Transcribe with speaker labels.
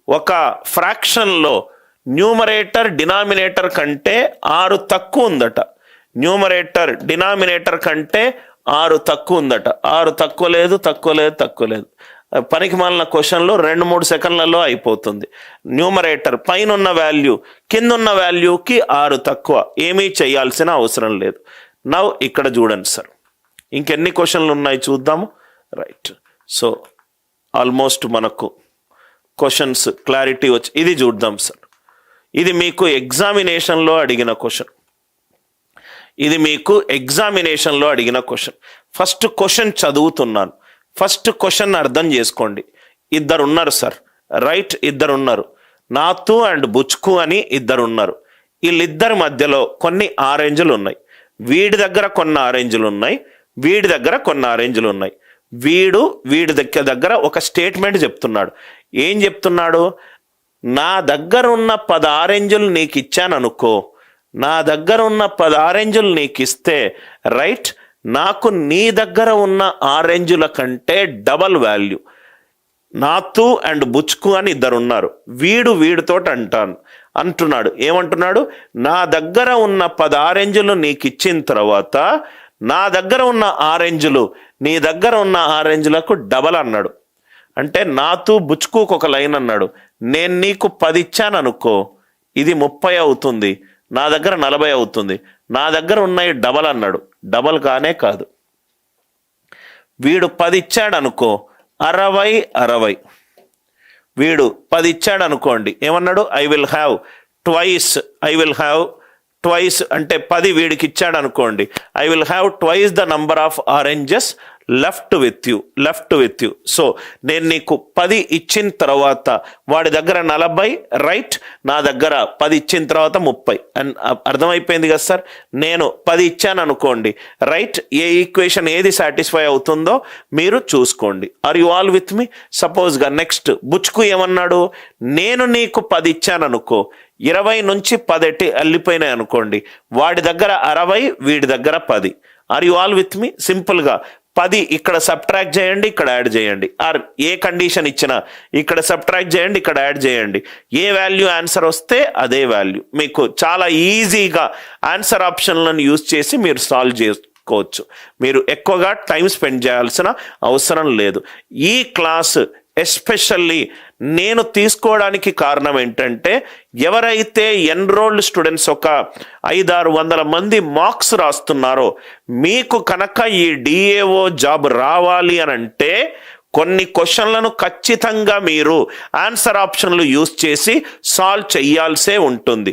Speaker 1: ఒక ఫ్రాక్షన్లో numerator denominator కంటే 6 తక్కువ ఉందట. న్యూమరేటర్ డినామినేటర్ కంటే 6 తక్కువ ఉందట. 6 తక్కువ లేదు. పనికి మాలిన క్వశ్చన్లో 2-3 సెకండ్లలో అయిపోతుంది. న్యూమరేటర్ పైన ఉన్న వాల్యూ కింద ఉన్న వాల్యూకి 6 తక్కువ, ఏమీ చేయాల్సిన అవసరం లేదు. నవ్ ఇక్కడ చూడండి సార్, ఇంకెన్ని క్వశ్చన్లు ఉన్నాయి చూద్దాము. రైట్, సో ఆల్మోస్ట్ మనకు క్వశ్చన్స్ క్లారిటీ వచ్చి ఇది చూద్దాం సార్. ఇది మీకు ఎగ్జామినేషన్లో అడిగిన క్వశ్చన్. ఫస్ట్ క్వశ్చన్ చదువుతున్నాను, ఫస్ట్ క్వశ్చన్ అర్థం చేసుకోండి. ఇద్దరు ఉన్నారు సార్, రైట్, ఇద్దరు ఉన్నారు. నాతు అండ్ బుచ్కు అని ఇద్దరు ఉన్నారు. వీళ్ళిద్దరి మధ్యలో కొన్ని ఆరెంజ్లు ఉన్నాయి. వీడి దగ్గర కొన్ని ఆరెంజ్లు ఉన్నాయి, వీడి దగ్గర కొన్ని ఆరెంజ్లు ఉన్నాయి. వీడి దగ్గర ఒక స్టేట్మెంట్ చెప్తున్నాడు. ఏం చెప్తున్నాడు? నా దగ్గర ఉన్న 10 ఆరెంజ్లు నీకు ఇచ్చాను అనుకో, నా దగ్గర ఉన్న 10 ఆరెంజ్లు నీకు ఇస్తే రైట్, నాకు నీ దగ్గర ఉన్న ఆరెంజ్ల కంటే డబల్ వాల్యూ. నాతు అండ్ బుచ్కు అని ఇద్దరు ఉన్నారు. వీడితోటి అంటున్నాడు. ఏమంటున్నాడు? నా దగ్గర ఉన్న 10 ఆరెంజ్లు నీకు ఇచ్చిన తర్వాత నా దగ్గర ఉన్న ఆరెంజ్లు నీ దగ్గర ఉన్న ఆరెంజ్లకు డబల్ అన్నాడు. అంటే నాతు బుచ్కుకు ఒక లైన్ అన్నాడు. నేను నీకు 10 ఇచ్చాను అనుకో, ఇది 30 అవుతుంది, నా దగ్గర 40 అవుతుంది. నా దగ్గర ఉన్నాయి డబల్ అన్నాడు. డబల్ కాదు. వీడు 10 ఇచ్చాడు అనుకో, 60. వీడు 10 ఇచ్చాడు అనుకోండి, ఏమన్నాడు? ఐ విల్ హ్యావ్ ట్వైస్ అంటే 10 వీడికి ఇచ్చాడు అనుకోండి, I will have twice the number of oranges left with you. So నేను నీకు 10 ఇచ్చిన తర్వాత వాడి దగ్గర 40, రైట్, నా దగ్గర 10 ఇచ్చిన తర్వాత 30. అండ్ అర్థమైపోయింది కదా సార్? నేను 10 ఇచ్చాను అనుకోండి, రైట్, ఏ ఈక్వేషన్ ఏది సాటిస్ఫై అవుతుందో మీరు చూసుకోండి. Are you all with me? సపోజ్గా నెక్స్ట్ బుచ్కు ఏమన్నాడు? నేను నీకు 10 ఇచ్చాను అనుకో, 20 నుంచి 10 అల్లిపోయినాయి అనుకోండి, వాడి దగ్గర 60, వీడి దగ్గర 10. ఆర్ యు ఆల్ విత్ మీ? సింపుల్గా 10 ఇక్కడ సబ్ట్రాక్ట్ చేయండి, ఇక్కడ యాడ్ చేయండి. ఆర్ ఏ కండిషన్ ఇచ్చినా ఇక్కడ సబ్ట్రాక్ట్ చేయండి, ఇక్కడ యాడ్ చేయండి. ఏ వాల్యూ ఆన్సర్ వస్తే అదే వాల్యూ. మీకు చాలా ఈజీగా ఆన్సర్ ఆప్షన్లను యూజ్ చేసి మీరు సాల్వ్ చేసుకోవచ్చు. మీరు ఎక్కువగా టైం స్పెండ్ చేయాల్సిన అవసరం లేదు. ఈ క్లాస్ ఎస్పెషల్లీ నేను తీసుకోవడానికి కారణం ఏంటంటే, ఎవరైతే ఎన్రోల్డ్ స్టూడెంట్స్ ఒక 500-600 మంది మార్క్స్ రాస్తున్నారో, మీకు కనుక ఈ డిఏఓ జాబ్ రావాలి అని అంటే కొన్ని క్వశ్చన్లను ఖచ్చితంగా మీరు ఆన్సర్ ఆప్షన్లు యూజ్ చేసి సాల్వ్ చేయాల్సే ఉంటుంది.